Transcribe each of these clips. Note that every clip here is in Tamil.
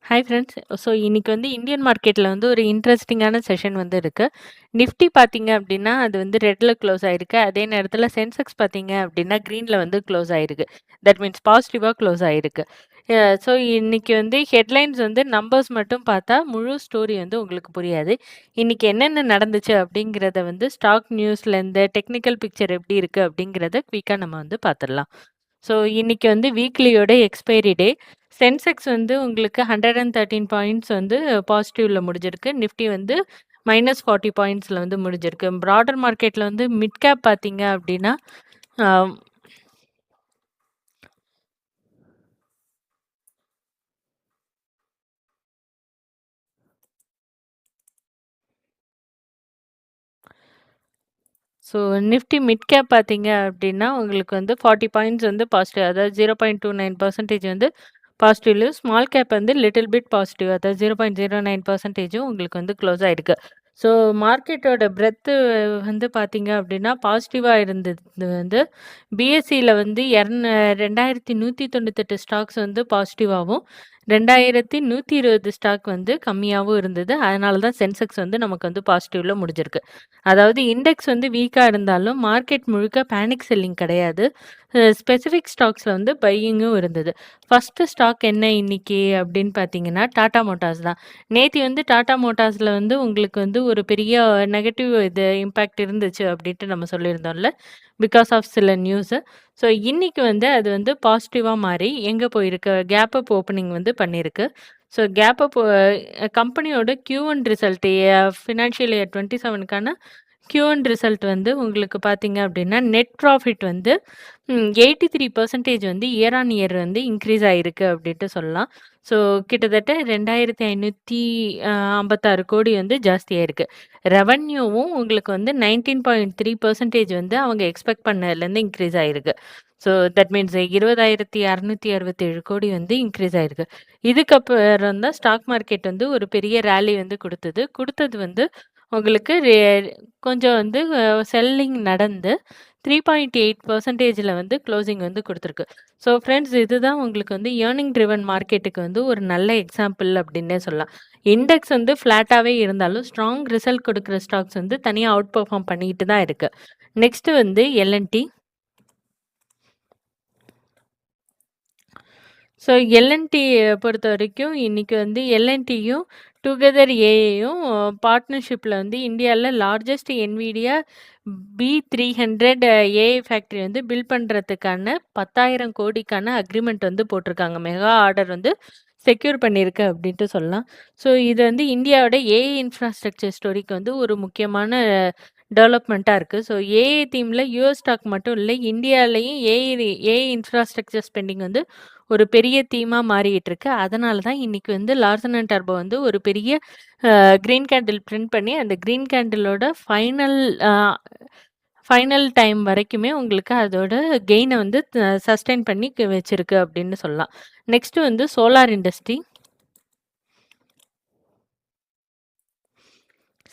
Hi friends. ஸோ இன்னைக்கு இந்தியன் மார்க்கெட்ல ஒரு இன்ட்ரெஸ்டிங்கான செஷன் இருக்கு. நிஃப்டி பார்த்தீங்க அப்படின்னா, அது ரெட்ல க்ளோஸ் ஆயிருக்கு. அதே நேரத்தில சென்செக்ஸ் பார்த்தீங்க அப்படின்னா, கிரீன்ல க்ளோஸ் ஆயிருக்கு. தட் மீன்ஸ் பாசிட்டிவா க்ளோஸ் ஆயிருக்கு. ஸோ இன்னைக்கு ஹெட்லைன்ஸ் நம்பர்ஸ் மட்டும் பார்த்தா முழு ஸ்டோரி உங்களுக்கு புரியாது. இன்னைக்கு என்னென்ன நடந்துச்சு அப்படிங்கிறத ஸ்டாக் நியூஸ்லேருந்து டெக்னிக்கல் பிக்சர் எப்படி இருக்கு அப்படிங்கிறத குயிக்கா நம்ம பார்த்துடலாம். ஸோ இன்னைக்கு வீக்லியோட எக்ஸ்பைரி டே. சென்செக்ஸ் உங்களுக்கு 113 பாயிண்ட்ஸ் பாசிட்டிவ்ல முடிஞ்சிருக்கு. நிஃப்டி -40 பாயிண்ட்ஸ்ல முடிஞ்சிருக்கு. பிராடர் மார்க்கெட்ல மிட் கேப் பார்த்தீங்க அப்படின்னா, ஆ ஸோ நிஃப்டி மிட் கேப் பார்த்தீங்க அப்படின்னா, உங்களுக்கு 40 பாயிண்ட்ஸ் பாசிட்டிவ். அதாவது 0.29% பாசிட்டிவ்ல. Small cap little bit positive. அதாவது 0.09% உங்களுக்கு க்ளோஸ் ஆயிருக்கு. ஸோ மார்க்கெட்டோட பிரெத்து பார்த்தீங்க அப்படின்னா, பாசிட்டிவா இருந்தது பிஎஸ்சில 2198 ஸ்டாக்ஸ் பாசிட்டிவாவும், 2120 ஸ்டாக் கம்மியாவும் இருந்தது. அதனால தான் சென்செக்ஸ் நமக்கு பாசிட்டிவ்ல முடிஞ்சிருக்கு. அதாவது இண்டெக்ஸ் வீக்கா இருந்தாலும் மார்க்கெட் முழுக்க பேனிக் செல்லிங் கிடையாது. ஸ்பெசிஃபிக் ஸ்டாக்ஸ்ல பையிங்கும் இருந்தது. ஃபர்ஸ்ட் ஸ்டாக் என்ன இன்னைக்கு அப்படின்னு பார்த்தீங்கன்னா, டாடா மோட்டார்ஸ் தான். நேத்தி டாடா மோட்டார்ஸ்ல உங்களுக்கு ஒரு பெரிய நெகட்டிவ் இம்பாக்ட் இருந்துச்சு அப்படின்ட்டு நம்ம சொல்லியிருந்தோம்ல. பிகாஸ் ஆஃப் சில நியூஸு. ஸோ இன்னைக்கு அது பாசிட்டிவா மாறி எங்க போயிருக்கு? கேப் அப் ஓப்பனிங் பண்ணியிருக்கு. ஸோ கேப் அப் கம்பெனியோட Q1 ரிசல்ட் ஃபினான்ஷியல் இயர் 27க்கான Q1 ரிசல்ட் உங்களுக்கு பார்த்தீங்க அப்படின்னா, net profit 83% year on year increase ஆயிருக்கு அப்படின்ட்டு சொல்லலாம். ஸோ கிட்டத்தட்ட 2556 கோடி ஜாஸ்தி ஆயிருக்கு. ரெவென்யூவும் உங்களுக்கு 19.3% அவங்க எக்ஸ்பெக்ட் பண்ணதுலேருந்து இன்க்ரீஸ் ஆயிருக்கு. ஸோ தட் மீன்ஸ் 20,667 கோடி இன்க்ரீஸ் ஆயிருக்கு. இதுக்கப்புறம் தான் ஸ்டாக் மார்க்கெட் ஒரு பெரிய ரேலி குடுத்தது. குடுத்தது உங்களுக்கு கொஞ்சம் செல்லிங் நடந்து 3.8%ல க்ளோசிங் குடுத்துருக்கு. ஸோ ஃப்ரெண்ட்ஸ், இதுதான் உங்களுக்கு ஏர்னிங் ட்ரிவன் மார்க்கெட்டுக்கு ஒரு நல்ல எக்ஸாம்பிள் அப்படின்னே சொல்லலாம். இண்டெக்ஸ் ஃப்ளாட்டாவே இருந்தாலும் ஸ்ட்ராங் ரிசல்ட் கொடுக்குற ஸ்டாக்ஸ் தனியா அவுட் பெர்ஃபார்ம் பண்ணிட்டு தான் இருக்கு. Next L&T. ஸோ எல்&டி பொறுத்தவரைக்கும் இன்னைக்கு எல்&டியும் டுகெதர் ஏஐயும் பார்ட்னர்ஷிப்பில் இந்தியாவில் largest Nvidia B300 AI factory build பண்ணுறதுக்கான 10,000 கோடிக்கான அக்ரிமெண்ட் போட்டிருக்காங்க. மெகா ஆர்டர் செக்யூர் பண்ணியிருக்கு அப்படின்ட்டு சொல்லலாம். ஸோ இது இந்தியாவோட ஏஐ இன்ஃப்ராஸ்ட்ரக்சர் ஸ்டோரிக்கு ஒரு முக்கியமான டெவலப்மெண்ட்டாக இருக்குது. ஸோ ஏஐ தீமில் யூஎஸ் ஸ்டாக் மட்டும் இல்லை, இந்தியாவிலையும் ஏஐ இன்ஃப்ராஸ்ட்ரக்சர் ஸ்பெண்டிங் ஒரு பெரிய தீமா மாறிட்டு இருக்கு. அதனால தான் இன்னைக்கு லார்சன் அண்ட் டர்போ ஒரு பெரிய கிரீன் கேண்டில் பிரிண்ட் பண்ணி அந்த கிரீன் கேண்டிலோட ஃபைனல் டைம் வரைக்குமே உங்களுக்கு அதோட கெயினை சஸ்டெயின் பண்ணி வச்சிருக்கு அப்படின்னு சொல்லலாம். Next solar industry.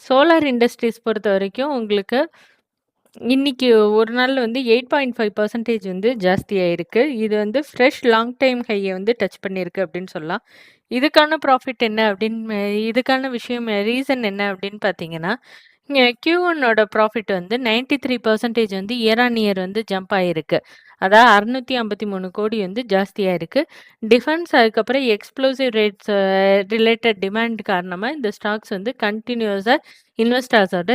Solar industries பொறுத்த வரைக்கும் உங்களுக்கு இன்னைக்கு ஒரு நாள்ல 8.5% ஜாஸ்தியாயிருக்கு. இது ஃப்ரெஷ் லாங் டைம் ஹையை டச் பண்ணியிருக்கு அப்படின்னு சொல்லலாம். இதுக்கான ப்ராஃபிட் என்ன அப்படின்னு இதுக்கான விஷயம் ரீசன் என்ன அப்படின்னு பார்த்தீங்கன்னா, இங்கே Q1ஓட profit 93% year on year jump ஆயிருக்கு. அதாவது 653 கோடி ஜாஸ்தியா இருக்கு. டிஃபென்ஸ் அதுக்கப்புறம் எக்ஸ்ப்ளோசிவ் ரேட்ஸ் ரிலேட்டட் டிமாண்ட் காரணமா இந்த ஸ்டாக்ஸ் கன்டினியூஸா இன்வெஸ்டர்ஸோட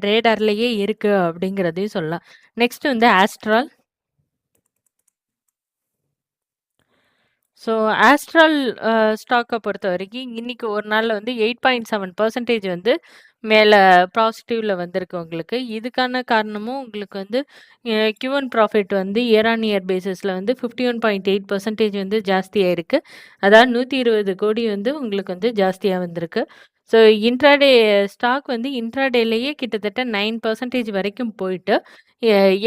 ரேடார்லயே இருக்கு அப்படிங்கிறதையும் சொல்லலாம். Next astral. ஸோ ஆஸ்ட்ரால் ஸ்டாக்கை பொறுத்த வரைக்கும் இன்னைக்கு ஒரு நாளில் 8.7% மேலே பாசிட்டிவ்ல வந்திருக்கு உங்களுக்கு. இதுக்கான காரணமும் உங்களுக்கு Q1 profit year on year பேசிஸில் 51.8% ஜாஸ்தியாக இருக்குது. அதாவது 120 கோடி உங்களுக்கு ஜாஸ்தியாக வந்திருக்கு. ஸோ இன்ட்ராடே ஸ்டாக் இன்ட்ராடேலேயே கிட்டத்தட்ட 9% வரைக்கும் போயிட்டு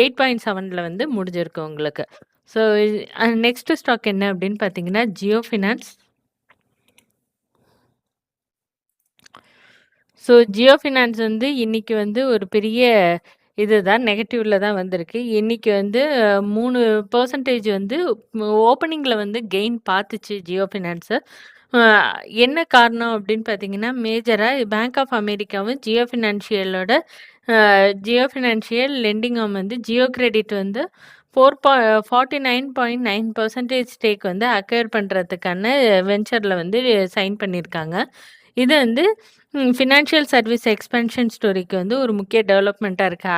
8.7ல் முடிஞ்சிருக்கு உங்களுக்கு. ஸோ நெக்ஸ்ட் ஸ்டாக் என்ன அப்படின்னு பார்த்தீங்கன்னா, Jio finance. So Jio finance இன்னைக்கு ஒரு பெரிய இதுதான் நெகட்டிவ்ல தான் வந்திருக்கு. இன்னைக்கு 3% ஓப்பனிங்கில் கெயின் பார்த்துச்சு ஜியோ ஃபினான்ஸு. அ என்ன காரணம் அப்படின்னு பார்த்தீங்கன்னா, மேஜரா பேங்க் ஆஃப் அமெரிக்காவும், ஜியோ ஃபினான்ஷியல் லெண்டிங் ஆர்ம் வந்து ஜியோ கிரெடிட் வந்து 49.9% ஸ்டேக் வந்து அக்வயர் பண்றதுக்கான வென்ச்சர்ல வந்து சைன் பண்ணியிருக்காங்க. இது வந்து ஃபினான்ஷியல் சர்வீஸ் எக்ஸ்பேன்ஷன் ஸ்டோரிக்கு வந்து ஒரு முக்கிய டெவலப்மெண்ட்டா இருக்கு.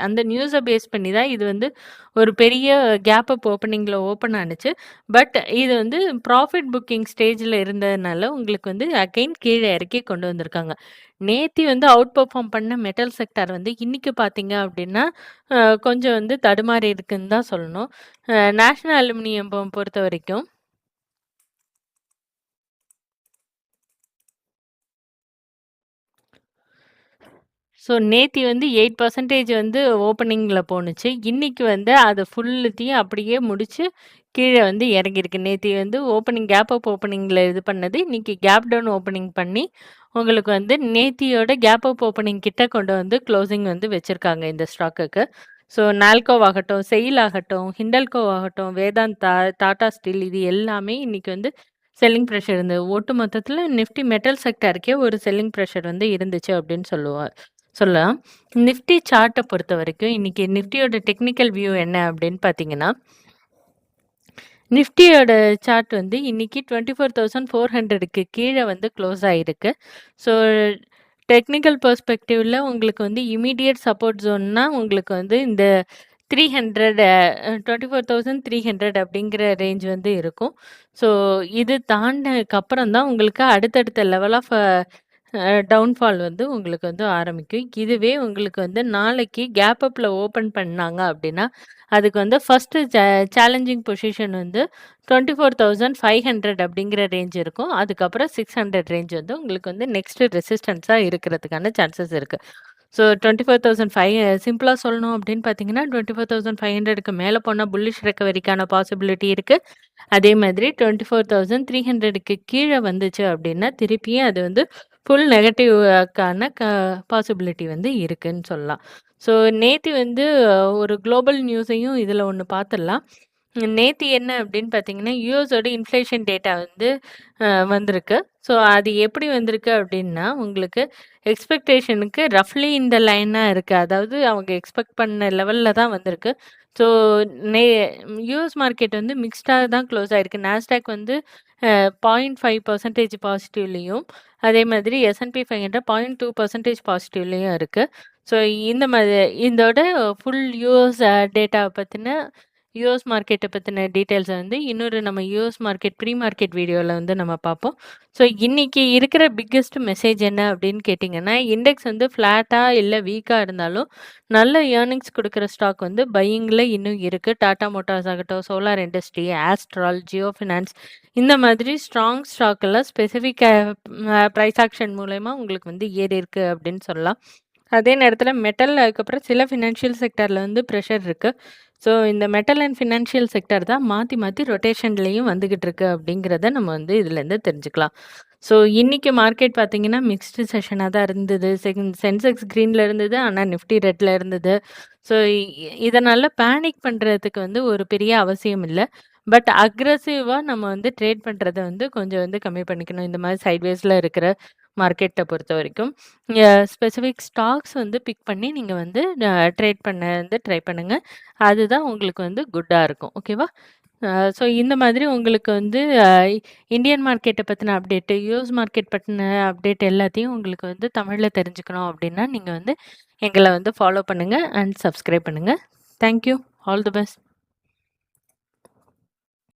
அந்த நியூஸ பேஸ் பண்ணி தான் இது வந்து ஒரு பெரிய கேப் அப் ஓப்பனிங்ல ஓப்பன் ஆனுச்சு. பட் இது வந்து ப்ராஃபிட் புக்கிங் ஸ்டேஜ்ல இருந்ததுனால உங்களுக்கு வந்து அகைன் கீழ இறக்கி கொண்டு வந்திருக்காங்க. நேத்தி வந்து அவுட் பெர்ஃபார்ம் பண்ண மெட்டல் செக்டார் வந்து இன்னைக்கு பார்த்தீங்க அப்படின்னா, அ கொஞ்சம் வந்து தடுமாறி இருக்குன்னு தான் சொல்லணும். நேஷனல் அலுமினியம் பொறுத்தவரைக்கும் நேத்தி வந்து 8% வந்து ஓப்பனிங்ல போணுச்சு. இன்னைக்கு வந்து அத ஃபுல்லுத்தையும் அப்படியே முடிச்சு, கீழ வந்து இறங்கியிருக்கு. நேத்தி வந்து கேப் அப் ஓப்பனிங்ல இது பண்ணது, இன்னைக்கு கேப் டவுன் ஓப்பனிங் பண்ணி, உங்களுக்கு வந்து நேத்தியோட கேப் அப் ஓப்பனிங் கிட்ட கொண்டு வந்து க்ளோசிங் வந்து வச்சிருக்காங்க இந்த ஸ்டாக்குக்கு. நால்கோ ஆகட்டும், செயில் ஆகட்டும், ஹிண்டல்கோ ஆகட்டும், வேதாந்தா, டாடா ஸ்டீல் இது எல்லாமே இன்னைக்கு வந்து செல்லிங் பிரஷர் இருந்தது. ஒட்டு மொத்தத்தில நிஃப்டி மெட்டல் செக்டாருக்கே ஒரு செல்லிங் பிரஷர் வந்து இருந்துச்சு அப்படின்னு சொல்லலாம். நிஃப்டி சார்ட்ட பொறுத்தவரைக்கும், இன்னைக்கு நிஃப்டியோட டெக்னிக்கல் வியூ என்ன அப்படின்னு பார்த்தீங்கன்னா, நிஃப்டியோட சார்ட் வந்து இன்னைக்கு 24,400க்கு கீழ வந்து க்ளோஸ் ஆயிருக்கு. ஸோ டெக்னிக்கல் பெர்ஸ்பெக்டிவ்ல உங்களுக்கு வந்து இம்மீடியட் சப்போர்ட் ஜோன்னா உங்களுக்கு வந்து இந்த 300 24,300 அப்படிங்கிற ரேஞ்ச் வந்து இருக்கும். ஸோ இது தாண்டுனதுக்கு அப்புறம் தான் உங்களுக்கு அடுத்தடுத்த லெவல் ஆஃப் டவுன்ஃபால் வந்து உங்களுக்கு வந்து ஆரம்பிக்கும். இதுவே உங்களுக்கு வந்து நாளைக்கு கேப் அப்ல ஓப்பன் பண்ணாங்க அப்படின்னா, அதுக்கு வந்து ஃபர்ஸ்ட்டு சேலஞ்சிங் பொசிஷன் வந்து 24,500 அப்படிங்கிற ரேஞ்ச் இருக்கும். அதுக்கப்புறம் 600 ரேஞ்ச் வந்து உங்களுக்கு வந்து நெக்ஸ்ட் ரெசிஸ்டன்ஸா இருக்கிறதுக்கான சான்சஸ் இருக்கு. 24,500 சிம்பிளா சொல்லணும் அப்படின்னு பார்த்தீங்கன்னா, 24,500க்கு மேல போனா புல்லிஷ் ரெக்கவரிக்கான பாசிபிலிட்டி இருக்கு. அதே மாதிரி 24,300க்கு கீழ வந்துச்சு அப்படின்னா, திருப்பியும் அது வந்து ஃபுல் நெகட்டிவ்க்கான பாசிபிலிட்டி வந்து இருக்குன்னு சொல்லலாம். ஸோ நேத்தி வந்து ஒரு குளோபல் நியூஸையும் இதில ஒண்ணு பார்த்துடலாம். நேத்தி என்ன அப்படின்னு பார்த்தீங்கன்னா, யுஎஸோட இன்ஃப்ளேஷன் டேட்டா வந்து வந்திருக்கு. அது எப்படி வந்திருக்கு அப்படின்னா, உங்களுக்கு எக்ஸ்பெக்டேஷனுக்கு ரஃப்லி இந்த லைனா இருக்கு. அதாவது அவங்க எக்ஸ்பெக்ட் பண்ண லெவல்ல தான் வந்திருக்கு. ஸோ நே யுஎஸ் மார்க்கெட் வந்து மிக்ஸ்டா தான் க்ளோஸ் ஆயிருக்கு. நாஸ்டாக் வந்து 0.5% பாசிட்டிவ்லயும், அதே மாதிரி S&P 500 0.2% பாசிட்டிவ்லயும் இருக்கு. ஸோ இந்த மாதிரி இதோட ஃபுல் யுஎஸ் டேட்டா பத்தின யுஎஸ் மார்க்கெட்ட பத்தின டீட்டெயில்ஸ வந்து இன்னொரு நம்ம யுஎஸ் மார்க்கெட் ப்ரீ மார்க்கெட் வீடியோல வந்து நம்ம பார்ப்போம். இன்னைக்கு இருக்கிற பிக்கெஸ்ட் மெசேஜ் என்ன அப்படின்னு கேட்டிங்கன்னா, இண்டெக்ஸ் வந்து ஃப்ளாட்டா இல்ல வீக்கா இருந்தாலும், நல்ல ஏர்னிங்ஸ் குடுக்குற ஸ்டாக் வந்து பையிங்ல இன்னும் இருக்கு. டாடா மோட்டார்ஸ் ஆகட்டும், solar industry, astral, Jio finance இந்த மாதிரி ஸ்ட்ராங் ஸ்டாக் எல்லாம் ஸ்பெசிஃபிக் பிரைஸ் ஆக்ஷன் மூலியமா உங்களுக்கு வந்து ஏறியிருக்கு அப்படின்னு சொல்லலாம். அதே நேரத்தில மெட்டல் அதுக்கப்புறம் சில ஃபினான்ஷியல் செக்டார்ல வந்து பிரஷர் இருக்கு. இந்த மெட்டல் அண்ட் ஃபினான்ஷியல் செக்டார் தான் மாத்தி மாத்தி ரொட்டேஷன்லயும் வந்துகிட்டு இருக்கு அப்படிங்கிறத நம்ம வந்து இதுலேருந்து தெரிஞ்சுக்கலாம். இன்னைக்கு மார்க்கெட் பார்த்தீங்கன்னா, மிக்ஸ்டு செஷனா தான் இருந்தது. சென்செக்ஸ் கிரீன்ல இருந்தது. ஆனா நிஃப்டி ரெட்ல இருந்தது. ஸோ இதனால பேனிக் பண்றதுக்கு வந்து ஒரு பெரிய அவசியம் இல்ல. பட் அக்ரெசிவா நம்ம வந்து ட்ரேட் பண்றத வந்து கொஞ்சம் வந்து கம்மி பண்ணிக்கணும். இந்த மாதிரி சைட்வேஸ்ல இருக்கிற மார்க்கெட்ட பொறுத்தவரைக்கும். ஸ்பெசிஃபிக் ஸ்டாக்ஸ் வந்து பிக் பண்ணி நீங்க வந்து ட்ரேட் பண்ண வந்து ட்ரை பண்ணுங்க. அதுதான் உங்களுக்கு வந்து குட்டா இருக்கும். ஓகேவா? இந்த மாதிரி உங்களுக்கு வந்து இந்தியன் மார்க்கெட்ட பத்தின அப்டேட்டு, யுஎஸ் மார்க்கெட் பத்தின அப்டேட் எல்லாத்தையும் உங்களுக்கு வந்து தமிழ்ல தெரிஞ்சுக்கணும் அப்டின்னா, நீங்க வந்து எங்கள வந்து ஃபாலோ பண்ணுங்க அண்ட் சப்ஸ்கிரைப் பண்ணுங்க. Thank you. All the best.